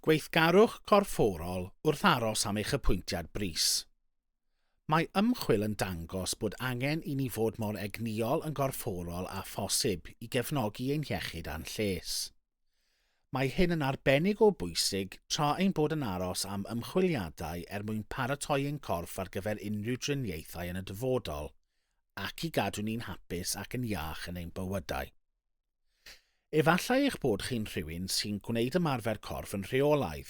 Gweithgarwch Corfforol wrth aros am eich apwyntiad brys. Mae ymchwil yn dangos bod angen i ni fod mor egnïol yn gorfforol a phosib i gefnogi ein iechyd a'n lles. Mae hyn yn arbennig o bwysig tra ein bod yn aros am ymchwiliadau mwyn paratoi ein corff ar gyfer unrhyw driniaethau yn y dyfodol, ac i gadw ni'n hapus ac yn iach yn ein bywydau. Efallai eich bod chi'n rhywun sy'n gwneud ymarfer corff yn rheolaidd,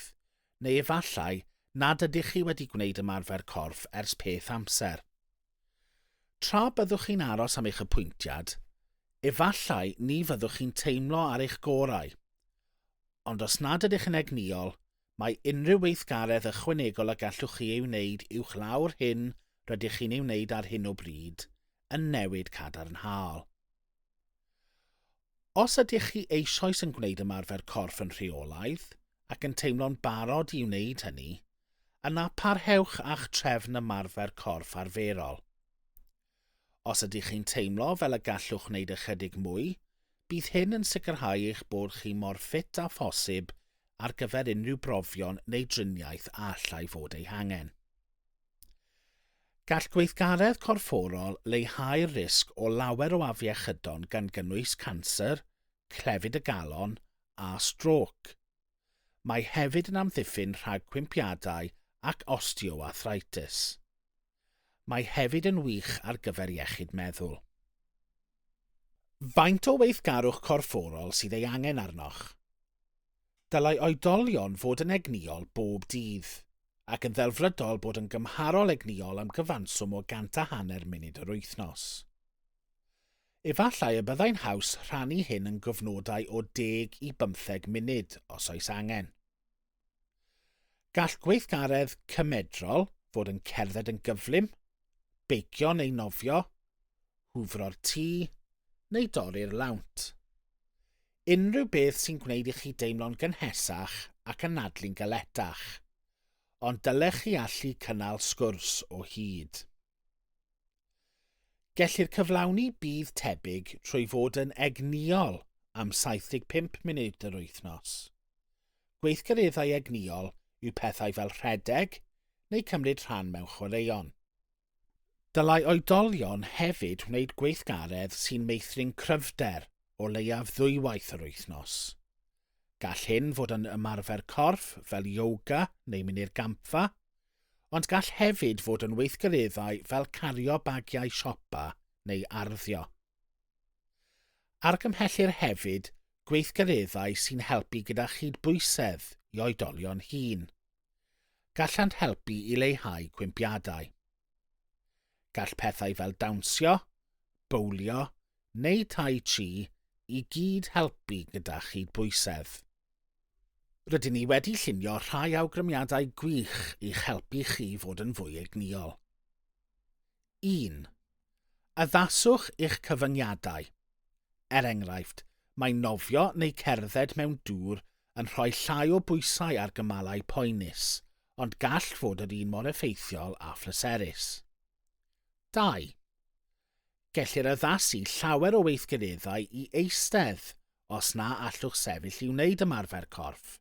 neu efallai nad ydych chi wedi gwneud ymarfer corff ers peth amser. Tra byddwch chi'n aros am eich apwyntiad, efallai ni fyddwch chi'n teimlo ar eich gorau. Ond os nad ydych yn egnïol, mae unrhyw weithgaredd ychwanegol y gallwch chi ei wneud uwchlaw'r hyn rydych chi'n ei wneud ar hyn o bryd, yn newid cadarnhaol. Os ydych chi eisoes yn gwneud ymarfer corff yn rheolaidd ac yn teimlo'n barod i wneud hynny, yna parhewch a'ch trefn ymarfer corff arferol. Os ydych chi'n teimlo fel y gallwch wneud ychydig mwy, bydd hyn yn sicrhau eich bod chi mor ffit a phosib ar gyfer unrhyw brofion neu driniaeth a allai fod ei hangen. Gall gweithgaredd corfforol leihau'r risg o lawer o afiechydon gan gynnwys canser, clefyd y galon a stroc. Mae hefyd yn amddiffyn rhag cwympiadau ac osteoarthritis. Mae hefyd yn wych ar gyfer iechyd meddwl. Faint o weithgarwch corfforol sydd ei angen arnoch? Dylai oedolion fod yn egnïol bob dydd, ac yn ddelfrydol bod yn gymharol egnïol am gyfanswm o 150 munud yr wythnos. Efallai y byddai'n haws rhannu hyn yn gyfnodau o 10 i 15 munud os oes angen. Gall gweithgaredd cymedrol fod yn cerdded yn gyflym, beicio neu nofio, hwfro'r tŷ neu dorri'r lawnt. Unrhyw beth sy'n gwneud i chi deimlo'n gynhesach ac yn anadlu'n galetach, ond dylech chi allu cynnal sgwrs o hyd. Gellir cyflawni bydd tebyg trwy fod yn egnïol am 75 munud yr wythnos. Gweithgareddau egnïol yw pethau fel rhedeg neu cymryd rhan mewn chwaraeon. Dylai oedolion hefyd wneud gweithgaredd sy'n meithrin cryfder o leiaf 2 waith yr wythnos. Gall hyn fod yn ymarfer corff fel yoga neu mynd i'r gampfa, ond gall hefyd fod yn weithgareddau fel cario bagiau siopa neu arddio. Argymhellir hefyd gweithgareddau sy'n helpu gyda chydbwysedd i oedolion hŷn. Gallant helpu i leihau cwympiadau. Gall pethau fel dawnsio, bowlio neu tai chi i gyd helpu gyda chydbwysedd. Rydyn ni wedi llunio rhai awgrymiadau gwych i'ch helpu chi fod yn fwy egnïol. 1. Addaswch eich cyfyngiadau. Enghraifft, mae nofio neu cerdded mewn dŵr yn rhoi llai o bwysau ar gymalau poenus, ond gall fod yr un mor effeithiol a phlyserus. 2. Gellir addasu llawer o weithgareddau i eistedd os na allwch sefyll i wneud ymarfer corff.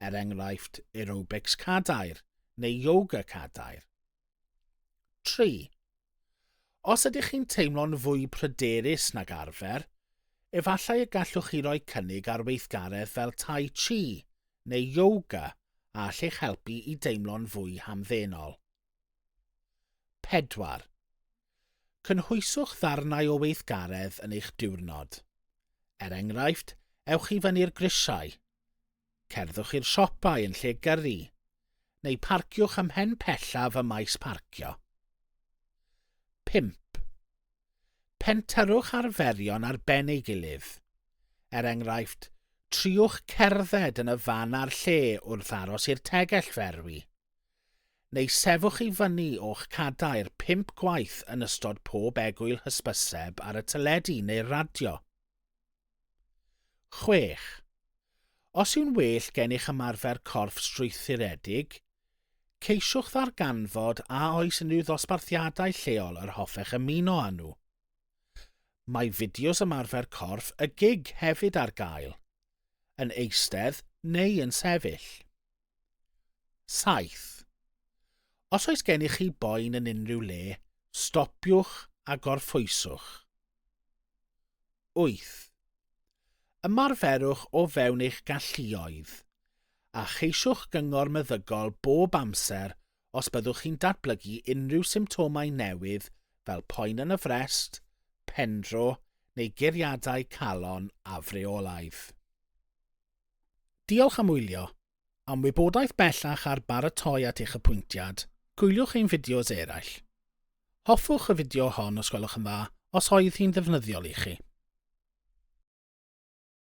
Enghraifft, aerobics cadair neu yoga cadair. 3. Os ydych chi'n teimlo'n fwy pryderus nag arfer, efallai y gallwch chi roi cynnig ar weithgaredd fel tai chi neu yoga a all eich helpu i deimlo'n fwy hamddenol. 4. Cynhwyswch ddarnau o weithgaredd yn eich diwrnod. Enghraifft, ewch i fyny'r grisiau, cerddwch i'r siopau yn lle gyrru, neu parciwch ymhen pellaf y maes parcio. 5. Pentyrwch arferion ar ben ei gilydd. Enghraifft, triwch cerdded yn y fan ar lle wrth aros i'r tegell ferwi, neu sefwch i fyny o'ch cadair 5 gwaith yn ystod pob egwyl hysbyseb ar y teledu neu'r radio. 6. Os yw'n well gennych ymarfer corff strwythuredig, ceisiwch ddarganfod a oes unrhyw ddosbarthiadau lleol yr hoffech ymuno â nhw. Mae fideos ymarfer corff y gig hefyd ar gael, yn eistedd neu yn sefyll. 7. Os oes gennych chi boen yn unrhyw le, stopiwch a gorffwyswch. 8. Ymarferwch o fewn eich galluoedd, a cheisiwch gyngor meddygol bob amser os byddwch chi'n datblygu unrhyw symptomau newydd fel poen yn y frest, pendro neu guriadau calon a rheolaidd. Diolch am wylio. Am wybodaeth bellach ar baratoi at eich apwyntiad, gwylwch ein fideos eraill. Hoffwch y fideo hon os gwelwch yn dda os oedd hi'n ddefnyddiol i chi.